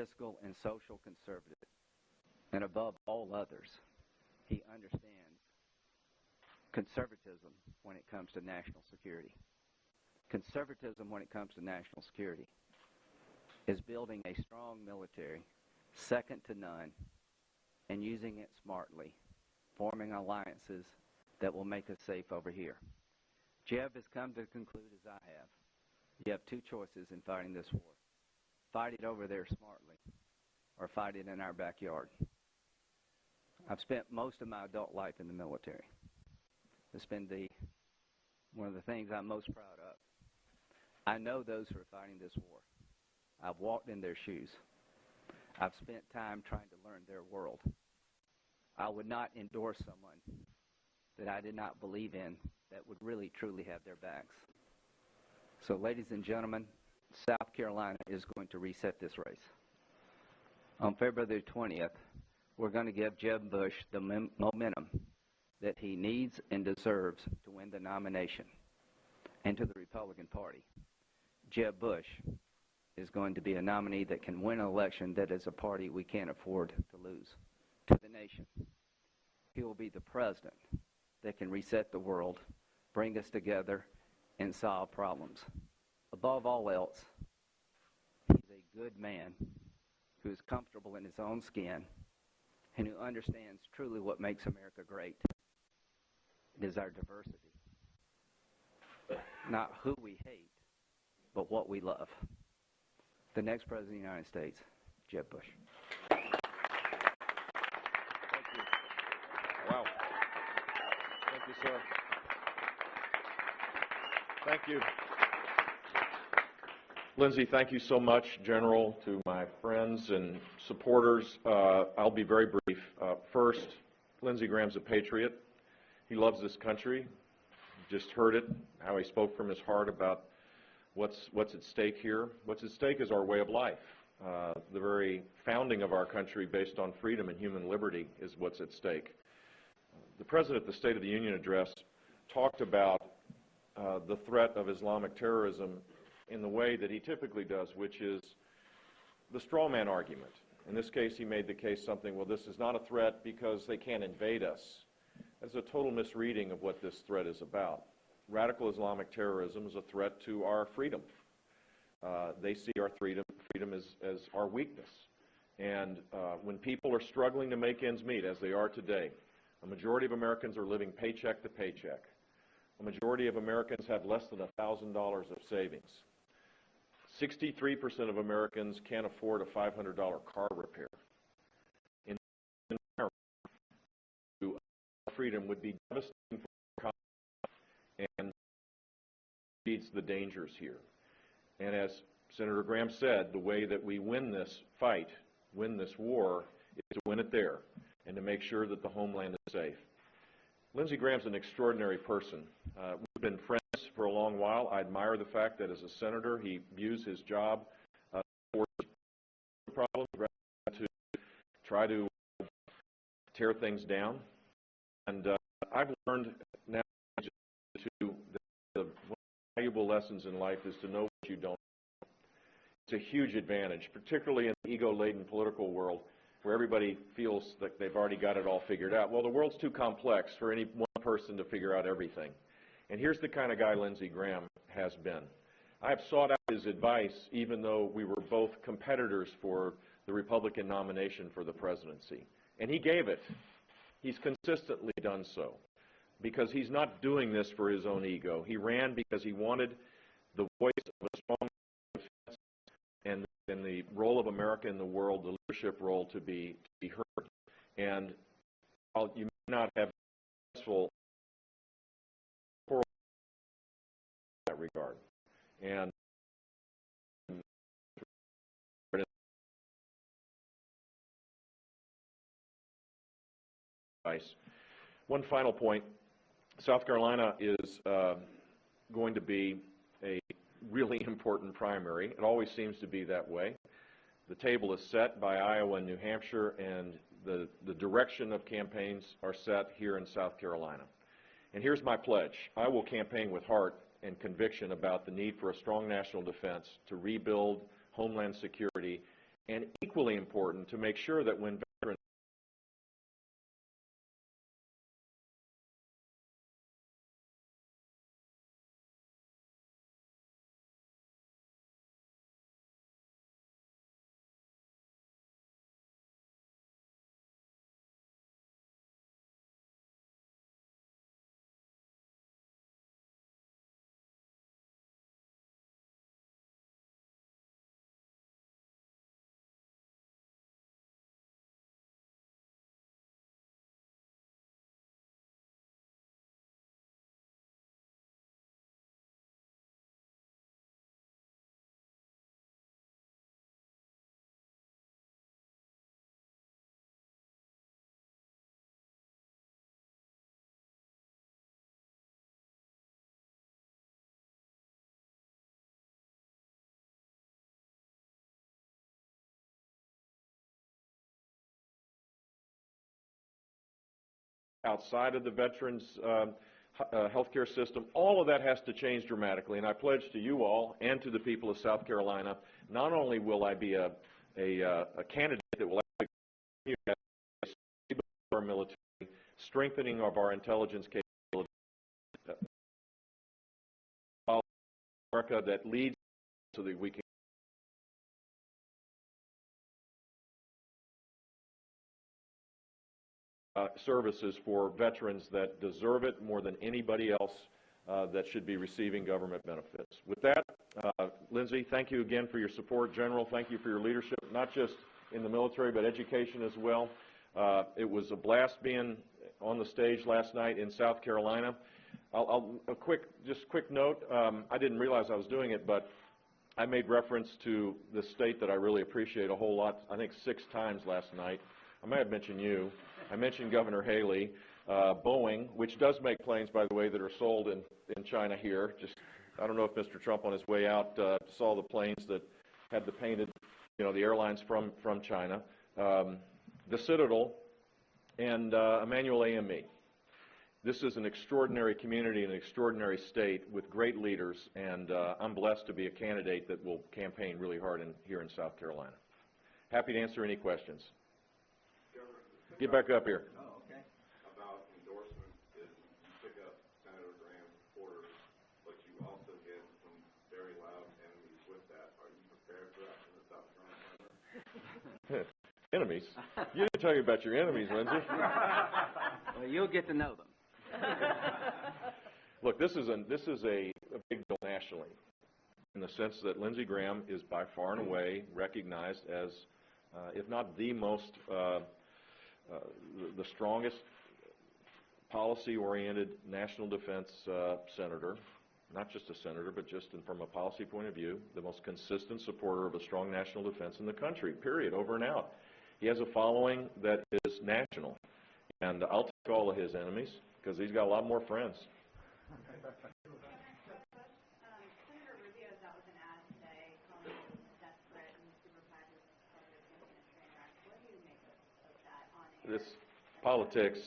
fiscal and social conservative. And above all others, he understands conservatism when it comes to national security. Conservatism when it comes to national security is building a strong military, second to none, and using it smartly, forming alliances that will make us safe over here. Jeb has come to conclude, as I have, you have two choices in fighting this war. Fight it over there smartly, or fight it in our backyard. I've spent most of my adult life in the military. It's been one of the things I'm most proud of. I know those who are fighting this war. I've walked in their shoes. I've spent time trying to learn their world. I would not endorse someone that I did not believe in that would really, truly have their backs. So, ladies and gentlemen, South Carolina is going to reset this race. On February the 20th, we're going to give Jeb Bush the momentum that he needs and deserves to win the nomination. And to the Republican Party, Jeb Bush is going to be a nominee that can win an election that is a party we can't afford to lose. To the nation, he will be the president that can reset the world, bring us together, and solve problems. Above all else, he's a good man who is comfortable in his own skin and who understands truly what makes America great. It is our diversity. Not who we hate, but what we love. The next President of the United States, Jeb Bush. Thank you. Wow. Thank you, sir. Thank you. Lindsey, thank you so much, General, to my friends and supporters. I'll be very brief. First, Lindsey Graham's a patriot. He loves this country. You just heard it, how he spoke from his heart about what's at stake here. What's at stake is our way of life. The very founding of our country based on freedom and human liberty is what's at stake. The President at the State of the Union address talked about the threat of Islamic terrorism in the way that he typically does, which is the straw man argument. In this case, he made the case something, well, this is not a threat because they can't invade us. That's a total misreading of what this threat is about. Radical Islamic terrorism is a threat to our freedom. They see our freedom as our weakness. And when people are struggling to make ends meet, as they are today, a majority of Americans are living paycheck to paycheck. A majority of Americans have less than $1,000 of savings. 63% of Americans can't afford a $500 car repair. In freedom would be devastating for our country and feeds the dangers here. And as Senator Graham said, the way that we win this fight, win this war, is to win it there and to make sure that the homeland is safe. Lindsey Graham's an extraordinary person. We've been friends for a long while. I admire the fact that as a senator, he views his job for problems rather than to try to tear things down. And I've learned now to the valuable lessons in life is to know what you don't know. It's a huge advantage, particularly in the ego-laden political world where everybody feels like they've already got it all figured out. Well, the world's too complex for any one person to figure out everything. And here's the kind of guy Lindsey Graham has been. I have sought out his advice even though we were both competitors for the Republican nomination for the presidency. And he gave it. He's consistently done so because he's not doing this for his own ego. He ran because he wanted the voice of a strong defense and the role of America in the world, the leadership role, to be heard. And while you may not have successful in that regard, and one final point, South Carolina is going to be a really important primary. It always seems to be that way. The table is set by Iowa and New Hampshire, and the direction of campaigns are set here in South Carolina. And here's my pledge. I will campaign with heart and conviction about the need for a strong national defense to rebuild homeland security and equally important to make sure that when veterans outside of the veterans healthcare system, all of that has to change dramatically. And I pledge to you all and to the people of South Carolina, not only will I be a candidate that will actually continue our military, strengthening of our intelligence capabilities, America that leads so that we can services for veterans that deserve it more than anybody else that should be receiving government benefits. With that, Lindsay, thank you again for your support. General, thank you for your leadership, not just in the military, but education as well. It was a blast being on the stage last night in South Carolina. Just quick note, I didn't realize I was doing it, but I made reference to the state that I really appreciate a whole lot, I think 6 times last night. I might have mentioned you. I mentioned Governor Haley, Boeing, which does make planes, by the way, that are sold in China here. Just, I don't know if Mr. Trump on his way out saw the planes that had the painted, you know, the airlines from China. The Citadel and Emmanuel AME. This is an extraordinary community and an extraordinary state with great leaders, and I'm blessed to be a candidate that will campaign really hard here in South Carolina. Happy to answer any questions. Get back up here. Oh, okay. About endorsements, is you pick up Senator Graham's supporters, but you also get some very loud enemies with that. Are you prepared for that from the South Carolina? Enemies? You didn't tell me about your enemies, Lindsay. Well, you'll get to know them. Look, this is a big deal nationally, in the sense that Lindsey Graham is by far and away recognized as, if not the most, the strongest policy-oriented national defense senator, not just a senator, but just from a policy point of view, the most consistent supporter of a strong national defense in the country, period, over and out. He has a following that is national, and I'll take all of his enemies, because he's got a lot more friends. This politics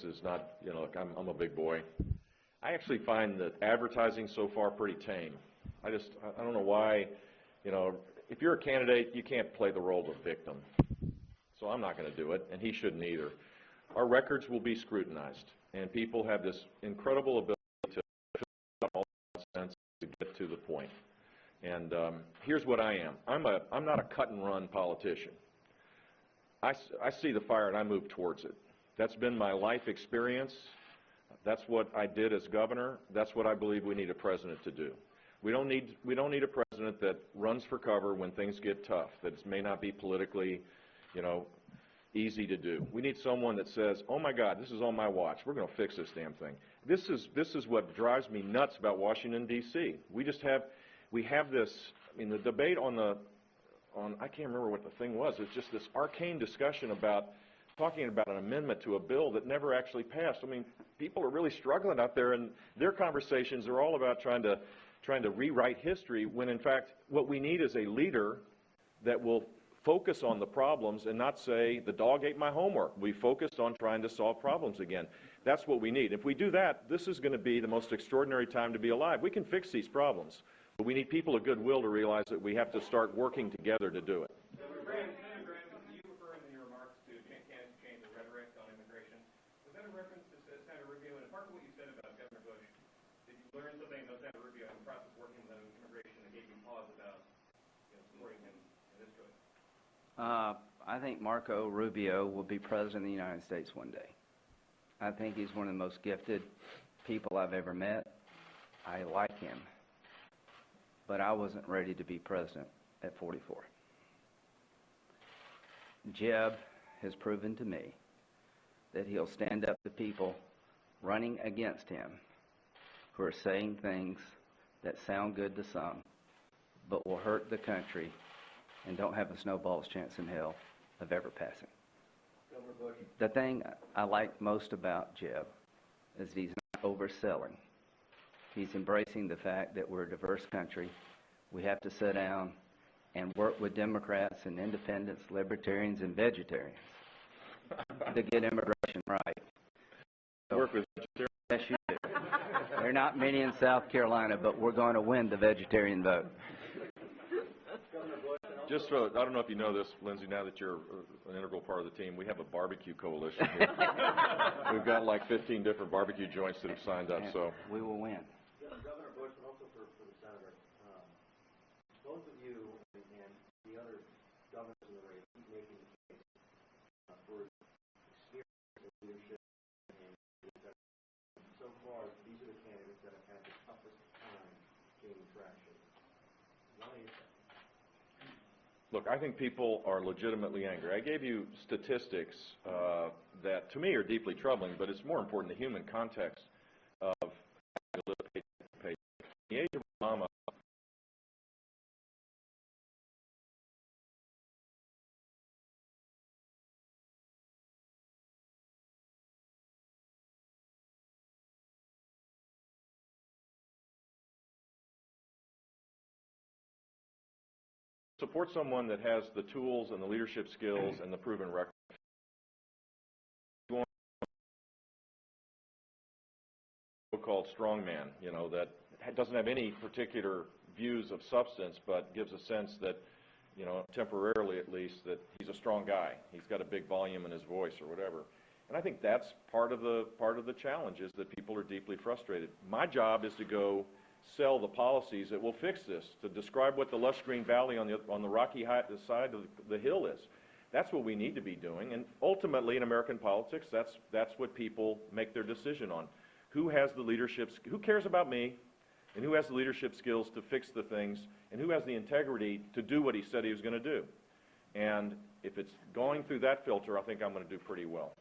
is not, you know, look, I'm a big boy. I actually find that advertising so far pretty tame. I don't know why, you know, if you're a candidate, you can't play the role of victim. So I'm not going to do it, and he shouldn't either. Our records will be scrutinized, and people have this incredible ability to all sense to get to the point. And here's what I am. I'm not a cut-and-run politician. I see the fire and I move towards it. That's been my life experience. That's what I did as governor. That's what I believe we need a president to do. We don't need a president that runs for cover when things get tough, that may not be politically, you know, easy to do. We need someone that says, oh my God, this is on my watch. We're going to fix this damn thing. This is what drives me nuts about Washington, D.C. We have this, I mean, the debate on I can't remember what the thing was. It's just this arcane discussion about talking about an amendment to a bill that never actually passed. I mean, people are really struggling out there, and their conversations are all about trying to rewrite history, when in fact what we need is a leader that will focus on the problems and not say, the dog ate my homework. We focused on trying to solve problems again. That's what we need. If we do that, this is going to be the most extraordinary time to be alive. We can fix these problems, but we need people of goodwill to realize that we have to start working together to do it. learned something about Senator Rubio in the process of working with him on immigration that gave you pause about supporting him in this choice? I think Marco Rubio will be president of the United States one day. I think he's one of the most gifted people I've ever met. I like him. But I wasn't ready to be president at 44. Jeb has proven to me that he'll stand up to people running against him who are saying things that sound good to some but will hurt the country and don't have a snowball's chance in hell of ever passing. The thing I like most about Jeb is that he's not overselling. He's embracing the fact that we're a diverse country. We have to sit down and work with Democrats and independents, libertarians, and vegetarians to get immigration right. So, Work with vegetarians? yes, you do. There are not many in South Carolina, but we're going to win the vegetarian vote. Just so, I don't know if you know this, Lindsay, now that you're an integral part of the team, we have a barbecue coalition here. We've got like 15 different barbecue joints that have signed up, so. We will win. Governor Bush, and also for the senator, both of you and the other governors in the race keep making the case for experience and leadership. And so far, these are the candidates that have had the toughest time gaining traction. Why is that? Look, I think people are legitimately angry. I gave you statistics that to me are deeply troubling, but it's more important the human context of having to live paycheck to paycheck. In the age of Obama, support someone that has the tools and the leadership skills and the proven record. So-called strongman, you know, that doesn't have any particular views of substance, but gives a sense that, you know, temporarily at least, that he's a strong guy. He's got a big volume in his voice or whatever. And I think that's part of the challenge, is that people are deeply frustrated. My job is to go sell the policies that will fix this, to describe what the lush green valley on the rocky side of the hill is. That's what we need to be doing, and ultimately in American politics, that's what people make their decision on. Who has the leadership, who cares about me, and who has the leadership skills to fix the things, and who has the integrity to do what he said he was going to do. And if it's going through that filter, I think I'm going to do pretty well.